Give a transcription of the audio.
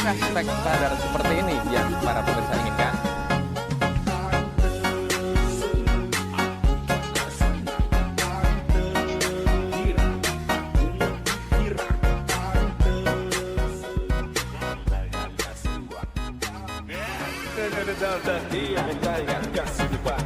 apakah spek standar seperti ini yang para pemirsa inginkan? Dia menjaga kasih lupa.